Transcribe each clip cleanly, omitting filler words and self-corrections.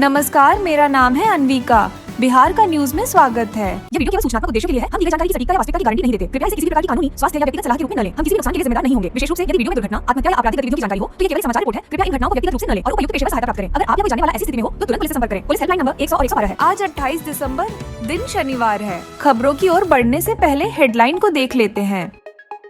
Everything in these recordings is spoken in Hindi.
नमस्कार, मेरा नाम है अनविका। बिहार का न्यूज में स्वागत है। ये वीडियो केवल सूचनात्मक उद्देश्यों के लिए है। हम दी गई जानकारी की सटीकता या वास्तविकता की गारंटी नहीं देते। कृपया इसे किसी भी प्रकार की कानूनी, स्वास्थ्य या व्यक्तिगत सलाह के रूप में न लें। हम किसी भी नुकसान के लिए जिम्मेदार नहीं होंगे। विशेष रूप से यदि वीडियो में दुर्घटना, आत्महत्या या आपराधिक गतिविधियों की जानकारी हो तो ये केवल समाचार रिपोर्ट है। कृपया इन घटनाओं को व्यक्तिगत रूप से न लें और उपयुक्त पेशेवर सहायता प्राप्त करें। अगर आप या कोई जानने वाला ऐसी स्थिति में हो तो तुरंत पुलिस से संपर्क करें। पुलिस हेल्पलाइन नंबर 100 और 112 है। आज 28 दिसंबर दिन शनिवार है। खबरों की ओर बढ़ने से पहले हेडलाइन को देख लेते हैं।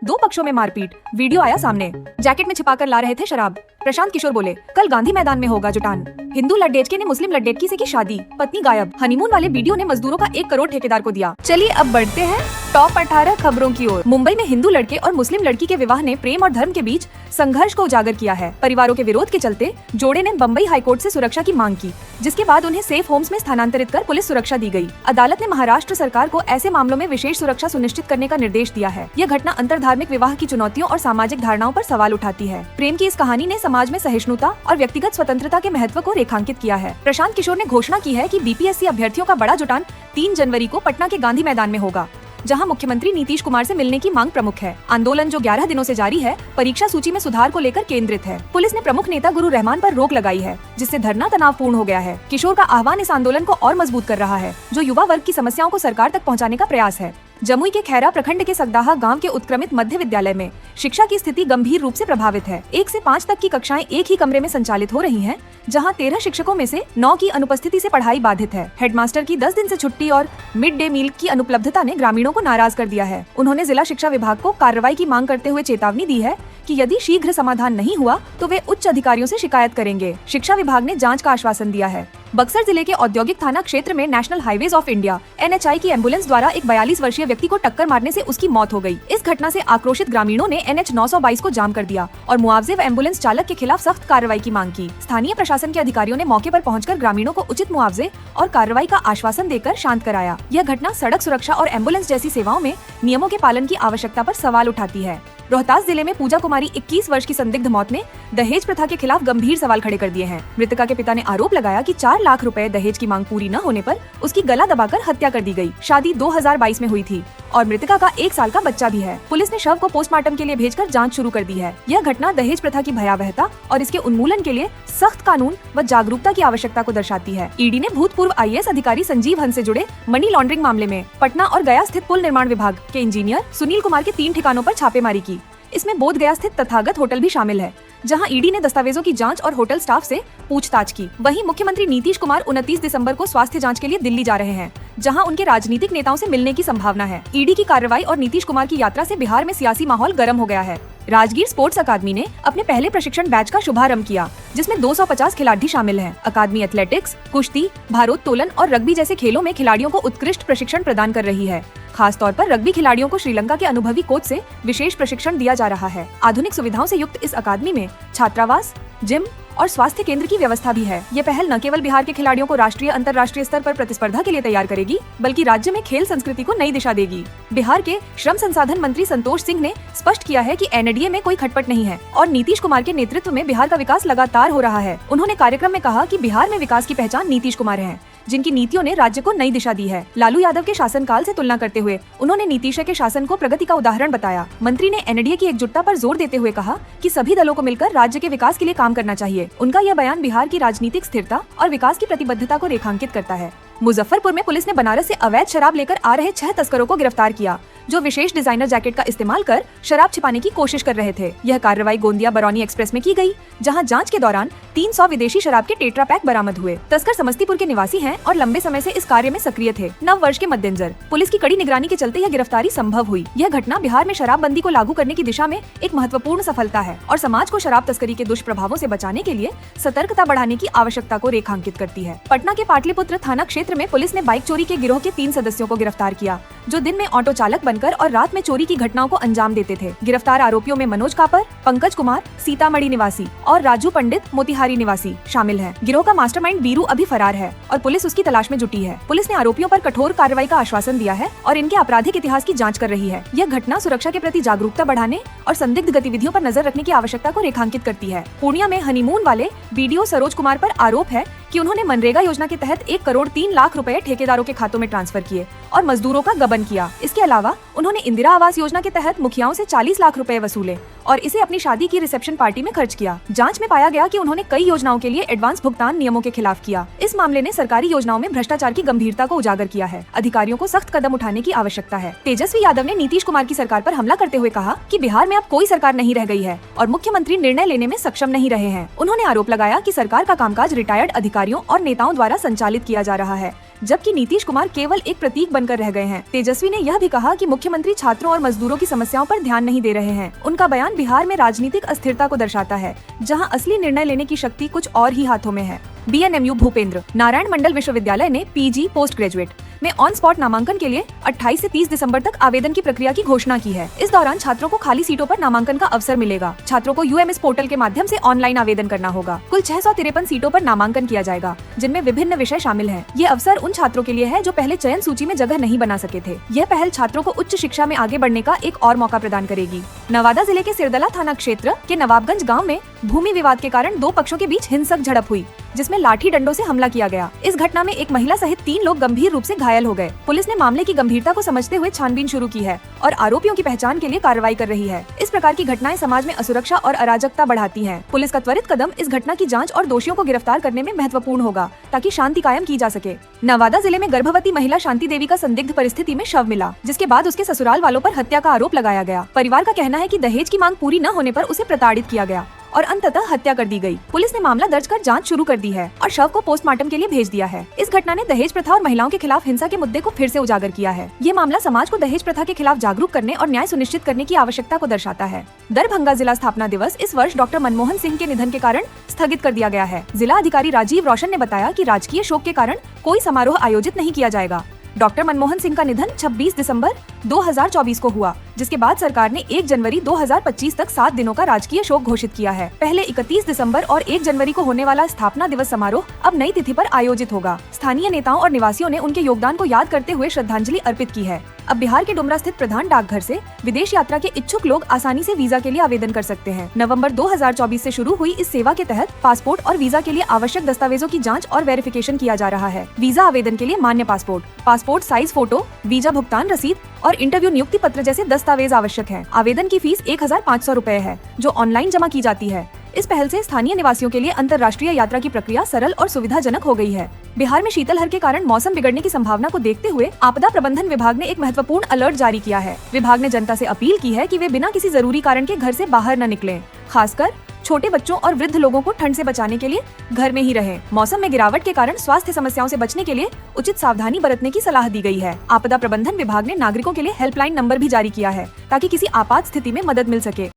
दो पक्षों में मारपीट, वीडियो आया सामने। जैकेट में छिपाकर ला रहे थे शराब। प्रशांत किशोर बोले, कल गांधी मैदान में होगा जुटान। हिंदू लड्डेचके ने मुस्लिम लड्डेटकी से की शादी, पत्नी गायब। हनीमून वाले वीडियो ने मजदूरों का 1 करोड़ ठेकेदार को दिया। चलिए अब बढ़ते हैं टॉप 18 खबरों की ओर। मुंबई में हिंदू लड़के और मुस्लिम लड़की के विवाह ने प्रेम और धर्म के बीच संघर्ष को उजागर किया है। परिवारों के विरोध के चलते जोड़े ने बम्बई हाईकोर्ट से सुरक्षा की मांग की, जिसके बाद उन्हें सेफ होम्स में स्थानांतरित कर पुलिस सुरक्षा दी गई। अदालत ने महाराष्ट्र सरकार को ऐसे मामलों में विशेष सुरक्षा सुनिश्चित करने का निर्देश दिया है। यह घटना अंतरधार्मिक विवाह की चुनौतियों और सामाजिक धारणाओं पर सवाल उठाती है। प्रेम की इस कहानी ने समाज में सहिष्णुता और व्यक्तिगत स्वतंत्रता के महत्व को रेखांकित किया है। प्रशांत किशोर ने घोषणा की है कि बीपीएससी अभ्यर्थियों का बड़ा जुटान 3 जनवरी को पटना के गांधी मैदान में होगा, जहां मुख्यमंत्री नीतीश कुमार से मिलने की मांग प्रमुख है। आंदोलन जो 11 दिनों से जारी है, परीक्षा सूची में सुधार को लेकर केंद्रित है। पुलिस ने प्रमुख नेता गुरु रहमान पर रोक लगाई है, जिससे धरना तनावपूर्ण हो गया है। किशोर का आह्वान इस आंदोलन को और मजबूत कर रहा है, जो युवा वर्ग की समस्याओं को सरकार तक पहुंचाने का प्रयास है। जमुई के खैरा प्रखंड के सगदाहा गांव के उत्क्रमित मध्य विद्यालय में शिक्षा की स्थिति गंभीर रूप से प्रभावित है। 1 से 5 तक की कक्षाएं एक ही कमरे में संचालित हो रही हैं, जहां 13 शिक्षकों में से 9 की अनुपस्थिति से पढ़ाई बाधित है। हेडमास्टर की 10 दिन से छुट्टी और मिड डे मील की अनुपलब्धता ने ग्रामीणों को नाराज कर दिया है। उन्होंने जिला शिक्षा विभाग को कार्रवाई की मांग करते हुए चेतावनी दी है कि यदि शीघ्र समाधान नहीं हुआ तो वे उच्च अधिकारियों से शिकायत करेंगे। शिक्षा विभाग ने जांच का आश्वासन दिया है। बक्सर जिले के औद्योगिक थाना क्षेत्र में national highways of India NHI की एम्बुलेंस द्वारा एक 42 वर्षीय व्यक्ति को टक्कर मारने से उसकी मौत हो गई। इस घटना से आक्रोशित ग्रामीणों ने NH 922 को जाम कर दिया और मुआवजे व एम्बुलेंस चालक के खिलाफ सख्त कार्रवाई की मांग की। स्थानीय प्रशासन के अधिकारियों ने मौके पर पहुंचकर ग्रामीणों को उचित मुआवजे और कार्रवाई का आश्वासन देकर शांत कराया। यह घटना सड़क सुरक्षा और एम्बुलेंस जैसी सेवाओं में नियमों के पालन की आवश्यकता पर सवाल उठाती है। रोहतास जिले में पूजा कुमारी 21 वर्ष की संदिग्ध मौत ने दहेज प्रथा के खिलाफ गंभीर सवाल खड़े कर दिए हैं। मृतका के पिता ने आरोप लगाया कि 4 लाख रुपए दहेज की मांग पूरी न होने पर उसकी गला दबाकर हत्या कर दी गई। शादी 2022 में हुई थी और मृतका का 1 साल का बच्चा भी है। पुलिस ने शव को पोस्टमार्टम के लिए भेजकर जांच शुरू कर दी है। यह घटना दहेज प्रथा की भयावहता और इसके उन्मूलन के लिए सख्त कानून व जागरूकता की आवश्यकता को दर्शाती है। ईडी ने भूतपूर्व IAS अधिकारी संजीव हंस से जुड़े मनी लॉन्ड्रिंग मामले में पटना और गया स्थित पुल निर्माण विभाग के इंजीनियर सुनील कुमार के 3 ठिकानों पर छापेमारी की। इसमें बोध गया स्थित तथागत होटल भी शामिल है, जहां ईडी ने दस्तावेजों की जांच और होटल स्टाफ से पूछताछ की। वहीं मुख्यमंत्री नीतीश कुमार 29 दिसंबर को स्वास्थ्य जांच के लिए दिल्ली जा रहे हैं, जहां उनके राजनीतिक नेताओं से मिलने की संभावना है। ईडी की कार्रवाई और नीतीश कुमार की यात्रा से बिहार में सियासी माहौल गर्म हो गया है। राजगीर स्पोर्ट्स अकादमी ने अपने पहले प्रशिक्षण बैच का शुभारंभ किया, जिसमें 250 खिलाड़ी शामिल हैं। अकादमी एथलेटिक्स, कुश्ती, भारोत्तोलन और रग्बी जैसे खेलों में खिलाड़ियों को उत्कृष्ट प्रशिक्षण प्रदान कर रही है। खास तौर पर रग्बी खिलाड़ियों को श्रीलंका के अनुभवी कोच से विशेष प्रशिक्षण दिया जा रहा है। आधुनिक सुविधाओं से युक्त इस अकादमी में छात्रावास, जिम और स्वास्थ्य केंद्र की व्यवस्था भी है। ये पहल न केवल बिहार के खिलाड़ियों को राष्ट्रीय अंतर्राष्ट्रीय स्तर पर प्रतिस्पर्धा के लिए तैयार करेगी, बल्कि राज्य में खेल संस्कृति को नई दिशा देगी। बिहार के श्रम संसाधन मंत्री संतोष सिंह ने स्पष्ट किया है कि NDA में कोई खटपट नहीं है और नीतीश कुमार के नेतृत्व में बिहार का विकास लगातार हो रहा है। उन्होंने कार्यक्रम में कहा कि बिहार में विकास की पहचान नीतीश कुमार है, जिनकी नीतियों ने राज्य को नई दिशा दी है। लालू यादव के शासनकाल से तुलना करते हुए उन्होंने नीतीश के शासन को प्रगति का उदाहरण बताया। मंत्री ने NDA की एकजुटता पर जोर देते हुए कहा कि सभी दलों को मिलकर राज्य के विकास के लिए काम करना चाहिए। उनका यह बयान बिहार की राजनीतिक स्थिरता और विकास की प्रतिबद्धता को रेखांकित करता है। मुजफ्फरपुर में पुलिस ने बनारस से अवैध शराब लेकर आ रहे 6 तस्करों को गिरफ्तार किया, जो विशेष डिजाइनर जैकेट का इस्तेमाल कर शराब छिपाने की कोशिश कर रहे थे। यह कार्रवाई गोंदिया बरौनी एक्सप्रेस में की गई, जहां जांच के दौरान 300 विदेशी शराब के टेट्रा पैक बरामद हुए। तस्कर समस्तीपुर के निवासी हैं और लंबे समय से इस कार्य में सक्रिय थे। 9 वर्ष के मद्देनजर पुलिस की कड़ी निगरानी के चलते यह गिरफ्तारी संभव हुई। यह घटना बिहार में शराबबंदी को लागू करने की दिशा में एक महत्वपूर्ण सफलता है और समाज को शराब तस्करी के दुष्प्रभावों से बचाने के लिए सतर्कता बढ़ाने की आवश्यकता को रेखांकित करती है। पटना के पाटलिपुत्र थाना क्षेत्र में पुलिस ने बाइक चोरी के गिरोह के 3 सदस्यों को गिरफ्तार किया, जो दिन में ऑटो चालक बनकर और रात में चोरी की घटनाओं को अंजाम देते थे। गिरफ्तार आरोपियों में मनोज कापर, पंकज कुमार सीतामढ़ी निवासी और राजू पंडित मोतिहारी निवासी शामिल हैं। गिरोह का मास्टरमाइंड बीरू अभी फरार है और पुलिस उसकी तलाश में जुटी है। पुलिस ने आरोपियों पर कठोर कार्रवाई का आश्वासन दिया है और इनके आपराधिक इतिहास की जांच कर रही है। यह घटना सुरक्षा के प्रति जागरूकता बढ़ाने और संदिग्ध गतिविधियों पर नजर रखने की आवश्यकता को रेखांकित करती है। पूर्णिया में हनीमून वाले वीडियो सरोज कुमार पर आरोप है कि उन्होंने मनरेगा योजना के तहत 1,03,00,000 रुपए ठेकेदारों के खातों में ट्रांसफर किए और मजदूरों का गबन किया। इसके अलावा उन्होंने इंदिरा आवास योजना के तहत मुखियाओं से 40 लाख रुपए वसूले और इसे अपनी शादी की रिसेप्शन पार्टी में खर्च किया। जांच में पाया गया कि उन्होंने कई योजनाओं के लिए एडवांस भुगतान नियमों के खिलाफ किया। इस मामले ने सरकारी योजनाओं में भ्रष्टाचार की गंभीरता को उजागर किया है। अधिकारियों को सख्त कदम उठाने की आवश्यकता है। तेजस्वी यादव ने नीतीश कुमार की सरकार पर हमला करते हुए कहा कि बिहार में अब कोई सरकार नहीं रह गई है और मुख्यमंत्री निर्णय लेने में सक्षम नहीं रहे हैं। उन्होंने आरोप लगाया कि सरकार का कामकाज रिटायर्ड अधिकारियों और नेताओं द्वारा संचालित किया जा रहा है, जबकि नीतीश कुमार केवल एक प्रतीक बनकर रह गए हैं। तेजस्वी ने यह भी कहा कि मुख्यमंत्री छात्रों और मजदूरों की समस्याओं पर ध्यान नहीं दे रहे हैं। उनका बयान बिहार में राजनीतिक अस्थिरता को दर्शाता है, जहां असली निर्णय लेने की शक्ति कुछ और ही हाथों में है। BNMU भूपेंद्र नारायण मंडल विश्वविद्यालय ने PG पोस्ट ग्रेजुएट में ऑन स्पॉट नामांकन के लिए 28 से 30 दिसंबर तक आवेदन की प्रक्रिया की घोषणा की है। इस दौरान छात्रों को खाली सीटों पर नामांकन का अवसर मिलेगा। छात्रों को UMS पोर्टल के माध्यम से ऑनलाइन आवेदन करना होगा। कुल 653 सीटों पर नामांकन किया जाएगा, जिनमें विभिन्न विषय शामिल हैं। ये अवसर उन छात्रों के लिए है जो पहले चयन सूची में जगह नहीं बना सके थे। यह पहल छात्रों को उच्च शिक्षा में आगे बढ़ने का एक और मौका प्रदान करेगी। नवादा जिले के सिरदला थाना क्षेत्र के नवाबगंज गाँव में भूमि विवाद के कारण दो पक्षों के बीच हिंसक झड़प हुई, जिसमें लाठी डंडों से हमला किया गया। इस घटना में एक महिला सहित 3 लोग गंभीर रूप से घायल हो गए। पुलिस ने मामले की गंभीरता को समझते हुए छानबीन शुरू की है और आरोपियों की पहचान के लिए कार्रवाई कर रही है। इस प्रकार की घटनाएं समाज में असुरक्षा और अराजकता बढ़ाती हैं। पुलिस का त्वरित कदम इस घटना की जांच और दोषियों को गिरफ्तार करने में महत्वपूर्ण होगा, ताकि शांति कायम की जा सके। नवादा जिले में गर्भवती महिला शांति देवी का संदिग्ध परिस्थिति में शव मिला, जिसके बाद उसके ससुराल वालों पर हत्या का आरोप लगाया गया। परिवार का कहना है कि दहेज की मांग पूरी न होने पर उसे प्रताड़ित किया गया और अंततः हत्या कर दी गई। पुलिस ने मामला दर्ज कर जांच शुरू कर दी है और शव को पोस्टमार्टम के लिए भेज दिया है। इस घटना ने दहेज प्रथा और महिलाओं के खिलाफ हिंसा के मुद्दे को फिर से उजागर किया है। ये मामला समाज को दहेज प्रथा के खिलाफ जागरूक करने और न्याय सुनिश्चित करने की आवश्यकता को दर्शाता है। दरभंगा जिला स्थापना दिवस इस वर्ष डॉक्टर मनमोहन सिंह के निधन के कारण स्थगित कर दिया गया है। जिला अधिकारी राजीव रोशन ने बताया कि राजकीय शोक के कारण कोई समारोह आयोजित नहीं किया जाएगा। डॉक्टर मनमोहन सिंह का निधन 26 दिसंबर 2024 को हुआ, जिसके बाद सरकार ने 1 जनवरी 2025 तक 7 दिनों का राजकीय शोक घोषित किया है। पहले 31 दिसंबर और 1 जनवरी को होने वाला स्थापना दिवस समारोह अब नई तिथि पर आयोजित होगा। स्थानीय नेताओं और निवासियों ने उनके योगदान को याद करते हुए श्रद्धांजलि अर्पित की है। अब बिहार के डुमरा स्थित प्रधान डाकघर से विदेश यात्रा के इच्छुक लोग आसानी से वीजा के लिए आवेदन कर सकते हैं। नवंबर 2024 से शुरू हुई इस सेवा के तहत पासपोर्ट और वीजा के लिए आवश्यक दस्तावेजों की जांच और वेरिफिकेशन किया जा रहा है। वीजा आवेदन के लिए मान्य पासपोर्ट साइज फोटो, वीजा भुगतान रसीद और इंटरव्यू नियुक्ति पत्र जैसे दस्तावेज आवश्यक हैं। आवेदन की फीस 1,500 रुपए है, जो ऑनलाइन जमा की जाती है। इस पहल से स्थानीय निवासियों के लिए अंतर्राष्ट्रीय यात्रा की प्रक्रिया सरल और सुविधाजनक हो गई है। बिहार में शीतलहर के कारण मौसम बिगड़ने की संभावना को देखते हुए आपदा प्रबंधन विभाग ने एक महत्वपूर्ण अलर्ट जारी किया है। विभाग ने जनता से अपील की है कि वे बिना किसी जरूरी कारण के घर से बाहर न निकलें। खासकर छोटे बच्चों और वृद्ध लोगों को ठंड से बचाने के लिए घर में ही रहें। मौसम में गिरावट के कारण स्वास्थ्य समस्याओं से बचने के लिए उचित सावधानी बरतने की सलाह दी गई है। आपदा प्रबंधन विभाग ने नागरिकों के लिए हेल्पलाइन नंबर भी जारी किया है, ताकि किसी आपात स्थिति में मदद मिल सके।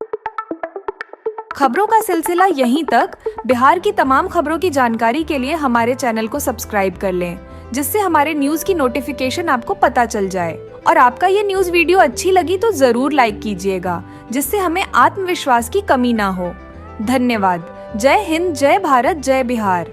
खबरों का सिलसिला यहीं तक। बिहार की तमाम खबरों की जानकारी के लिए हमारे चैनल को सब्सक्राइब कर लें, जिससे हमारे न्यूज की नोटिफिकेशन आपको पता चल जाए। और आपका ये न्यूज वीडियो अच्छी लगी तो जरूर लाइक कीजिएगा, जिससे हमें आत्मविश्वास की कमी ना हो। धन्यवाद। जय हिंद, जय भारत, जय बिहार।